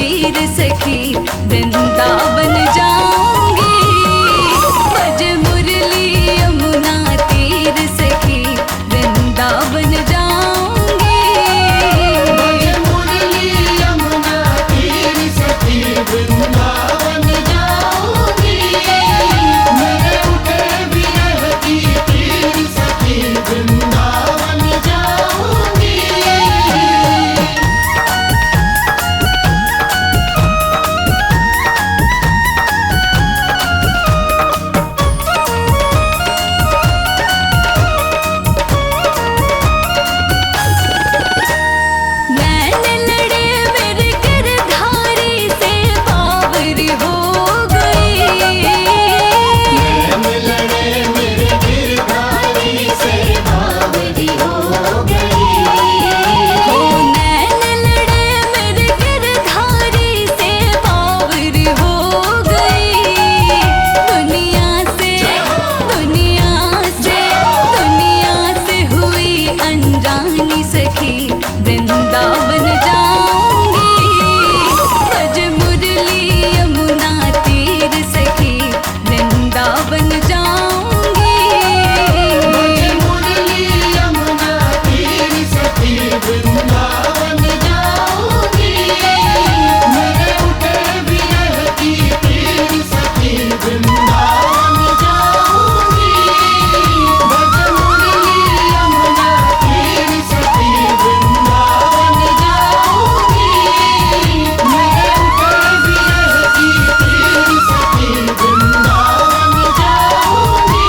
तीर सखी वृंदावन जाऊंगी। बज मुरली यमुना तीर सखी वृंदावन जाऊंगी। बज मुरली यमुना तीर सखी वृंदावन जाऊंगी। मेरे उठे विरह की तीर सखी वृंदावन जाऊंगी। वृंदावन जाऊंगी। बज मुरली यमुना तीर सखी वृंदावन जाऊंगी। बज मुरली यमुना तीर सखी वृंदावन जाऊंगी। मेरे उठे विरह की तीर सखी वृंदावन जाऊंगी। बज मुरली यमुना तीर सखी वृंदावन जाऊंगी। मेरे उठे विरह की तीर सखी वृंदावन जाऊंगी।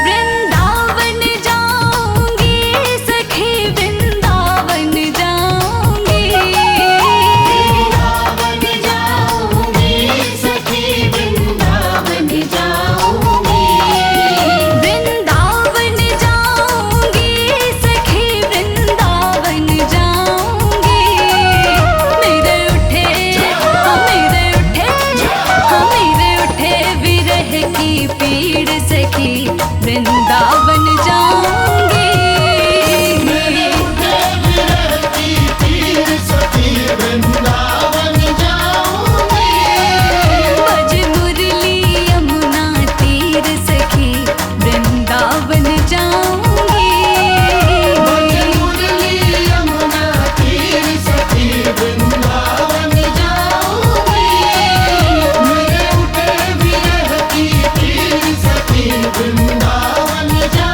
वृंदावन जाऊंगी सखी वृंदावन जाऊंगी। वृंदावन जाऊंगी सखी वृंदावन जाऊंगी। वृंदावन जाऊंगी सखी वृंदावन जाऊंगी। मेरे उठे विरह की पीड़ सखी वृंदावन जाऊंगी। मेरे उठे विरह की पीड़ सखी वृंदावन जाऊंगी। बज मुरली यमुना तीर सखी वृंदावन जाऊंगी। बज मुरली यमुना तीर सखी वृंदावन जाऊंगी। मेरे उठे विरह की तीर सखी वृंदावन जाऊंगी।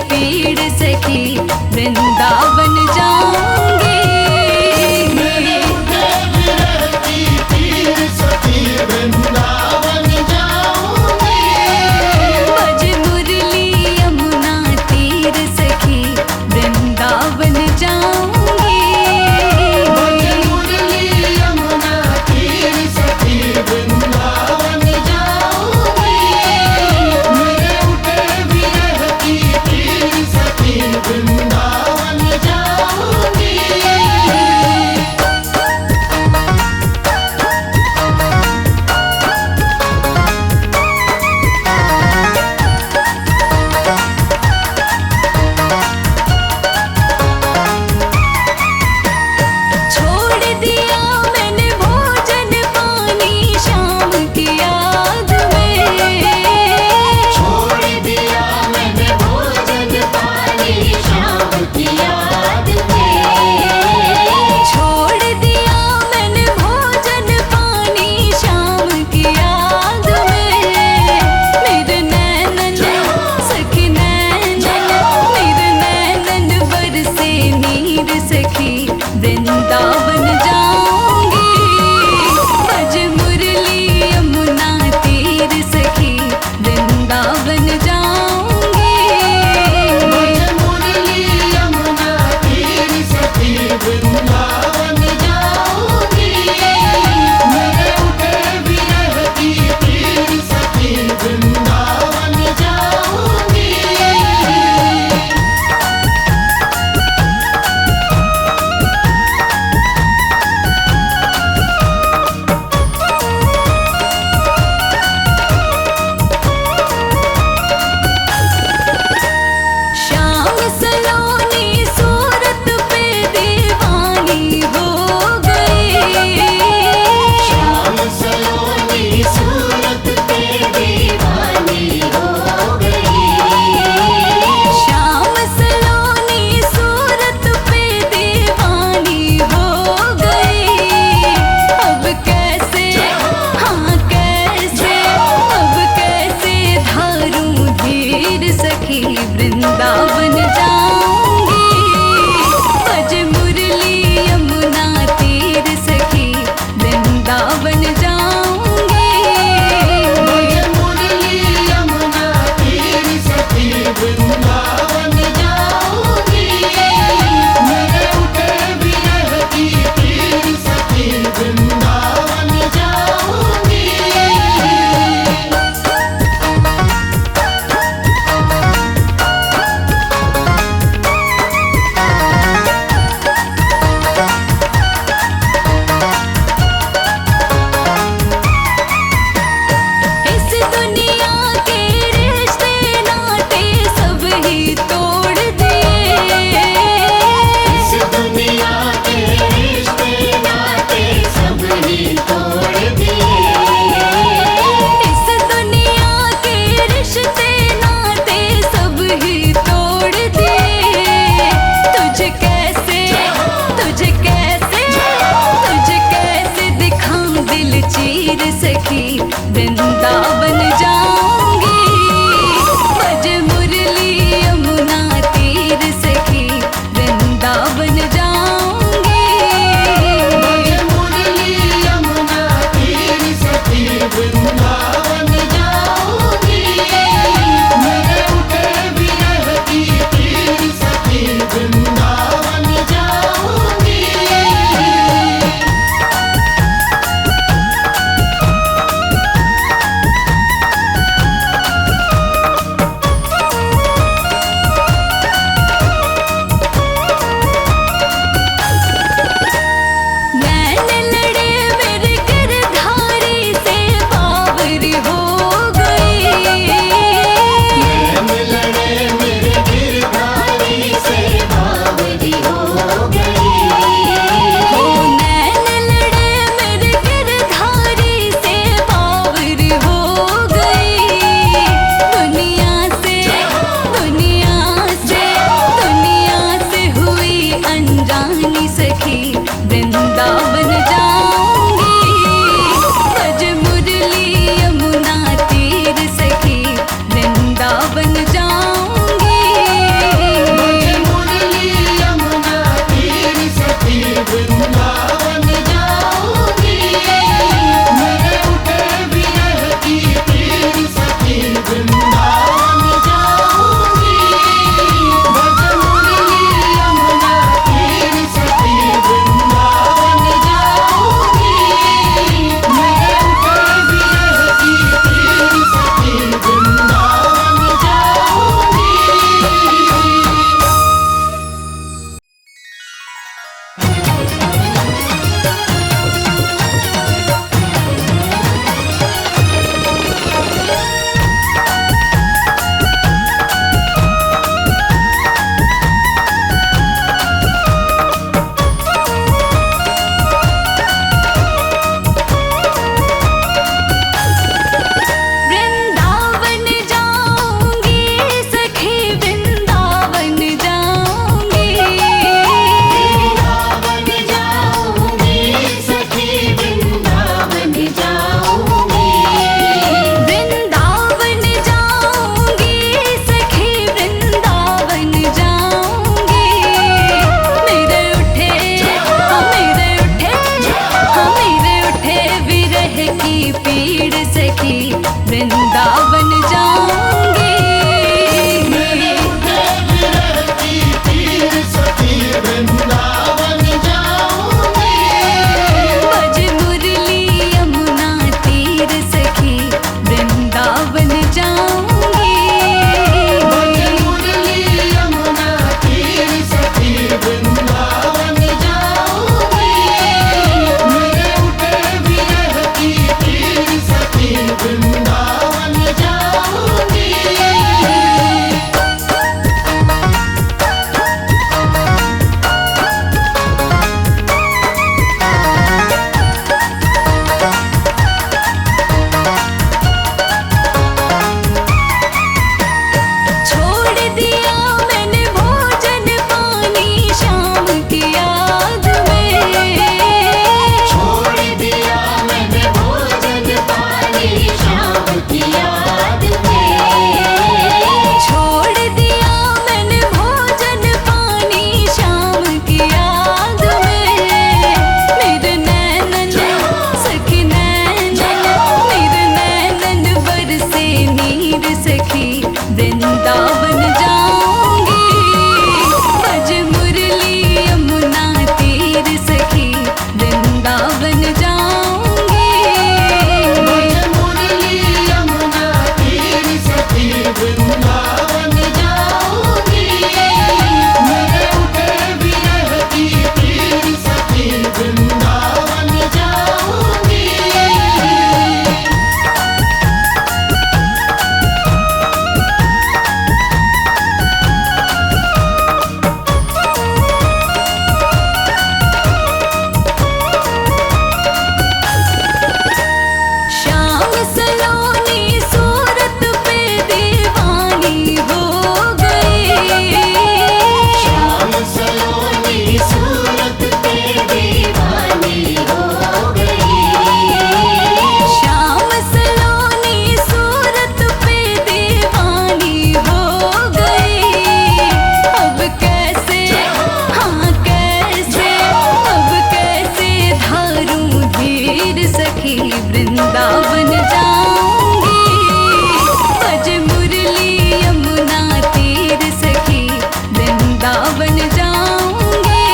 पीड़ सखी वृंदावन जाऊंगी। मेरे उठे विरह की पीड़ सखी वृंदावन जाऊंगी। बज मुरली यमुना तीर सखी वृंदावन जाऊंगी। बज मुरली यमुना तीर सखी वृंदावन जाऊंगी। मेरे उठे विरह की पीड़ सखी वृंदावन जाऊंगी। छोड़ दिया मैंने भोजन पानी शाम की याद में। छोड़ दिया मैंने भोजन पानी शाम की याद में। छोड़ दिया मैंने भोजन पानी शाम की याद में। मेरे नैनन सखी नैनन, मेरे नैनन बरसे नीर सखी वृंदावन जाऊंगी। बज मुरली यमुना तीर सखी वृंदावन जाऊंगी। बज मुरली यमुना तीर सखी वृंदावन जाऊंगी। मेरे उठे विरह की पीड़ सखी वृंदावन जाऊंगी। श्याम सलोनी सूरत पे दीवानी हो गई। श्याम सलोनी सूरत पे दीवानी हो गई। श्याम सलोनी सूरत पे दीवानी हो गई। अब कैसे हाँ कैसे अब कैसे धारूं धीर सखी वृंदावन जाऊंगी। बज मुरली यमुना तीर सखी वृंदावन जाऊंगी। बज मुरली यमुना तीर सखी वृंदावन जाऊंगी। मेरे उठे विरह की पीड़ सखी वृंदावन जाऊंगी। वृंदावन जाऊंगी। बज मुरली यमुना तीर सखी वृंदावन जाऊंगी। बज मुरली यमुना तीर सखी वृंदावन जाऊंगी। मेरे उठे विरह की तीर सखी वृंदावन जाऊंगी। श्याम सलोनी सूरत पे दीवानी हो गई। श्याम सलोनी सूरत पे दीवानी हो गई। श्याम सलोनी सूरत पे दीवानी हो गई। अब कैसे हाँ कैसे अब कैसे धारूं धीर सखी वृंदावन जाऊंगी। बज मुरली यमुना तीर सखी वृंदावन जाऊंगी।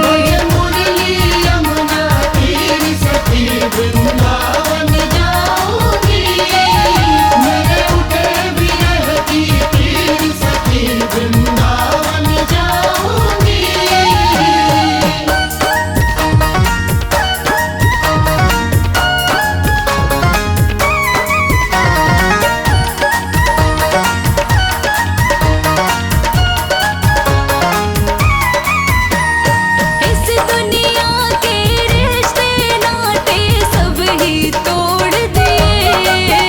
बज मुरली यमुना तीर सखी वृंदावन जाऊंगी। मेरे उठे विरह की तीर सखी वृंदावन जाऊंगी। इस दुनिया के रिश्ते नाते सब ही तोड़ दिए।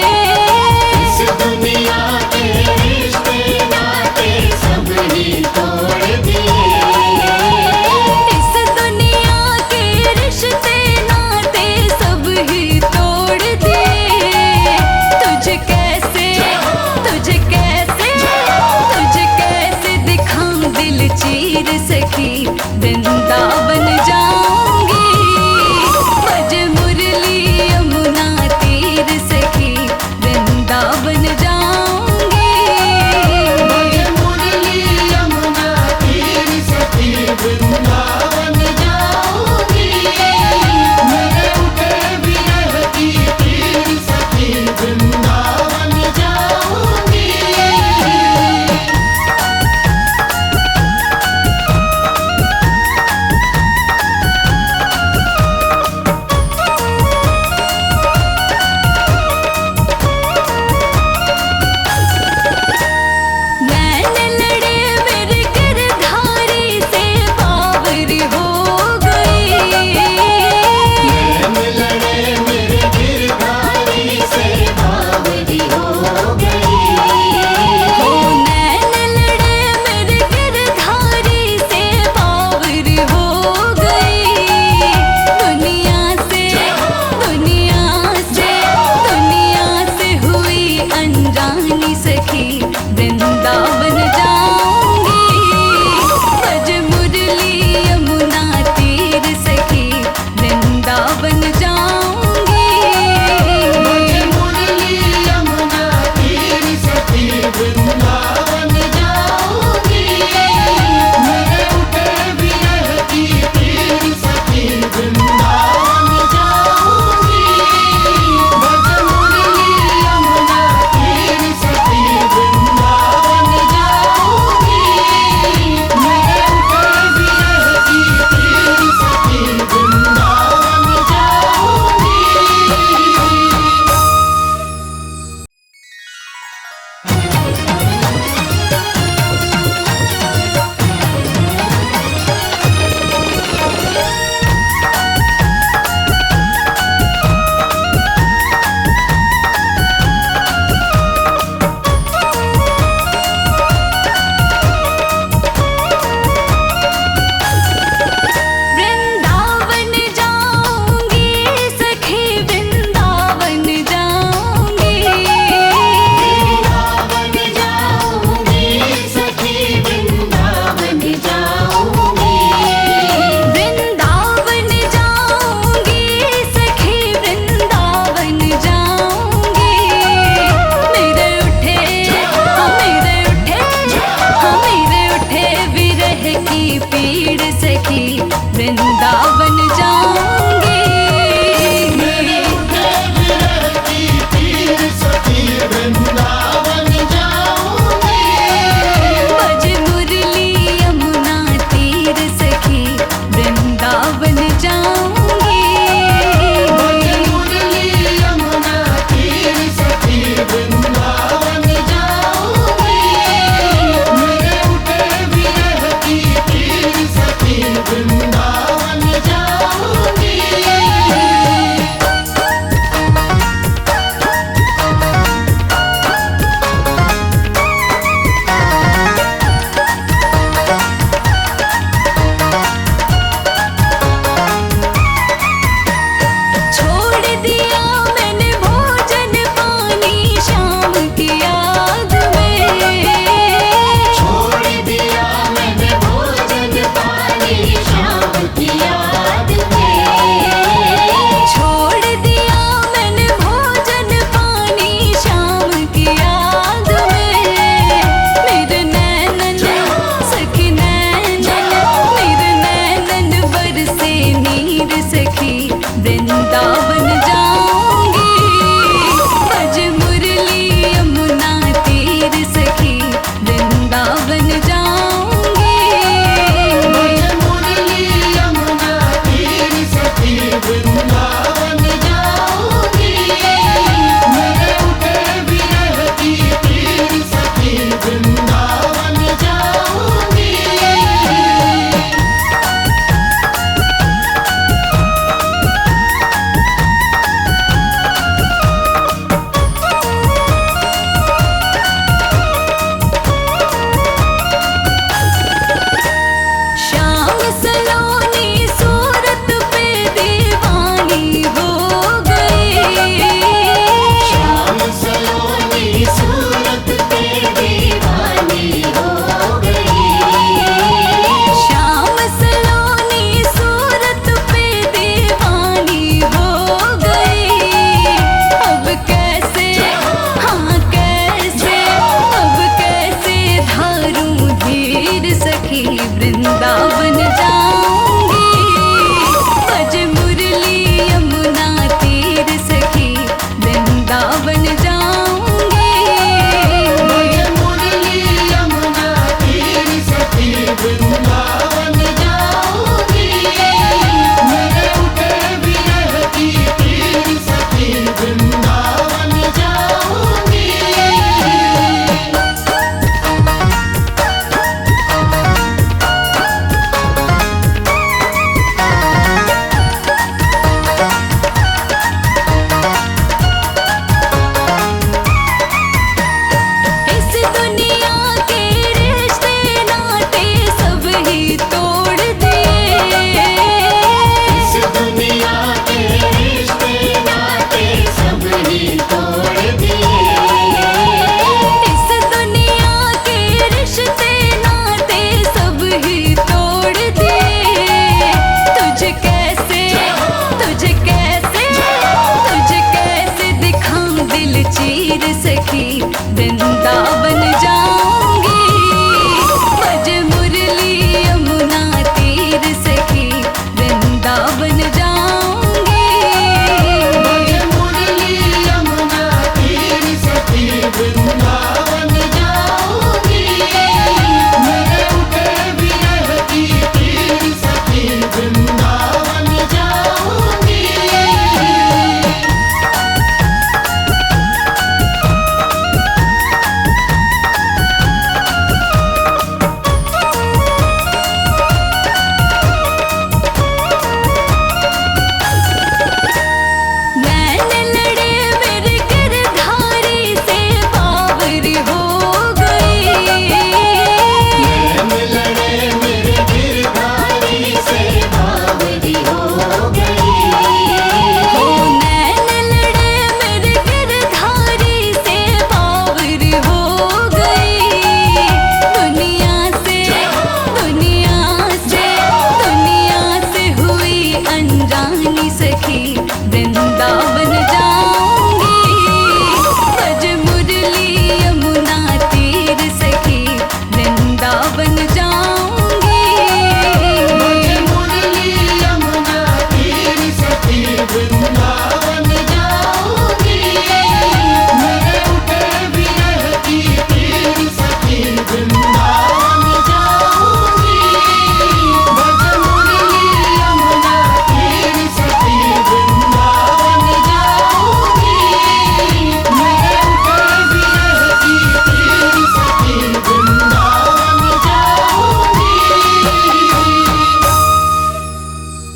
इस दुनिया के रिश्ते नाते सब ही तोड़ दिए। इस दुनिया के रिश्ते नाते सब ही तोड़ दिए। तुझे कैसे दिखाऊं दिल चीर सखी वृंदावन जाऊंगी। बज मुरली यमुना तीर सखी वृंदावन जाऊंगी। बज मुरली यमुना तीर सखी वृंदावन जाऊंगी। मेरे उठे विरह की तीर सखी वृंदावन जाऊंगी। नैन लड़े मेरे गिरधारी से बावरी हो गई। नैन लड़े मेरे गिरधारी से बावरी हो गई। हो नैन लड़े मेरे गिरधारी से बावरी हो गई। दुनिया से हुई अनजानी सखी वृंदावन जाऊंगी। बज मुरली यमुना तीर सखी वृंदावन जाऊंगी। बज मुरली यमुना तीर सखी वृंदावन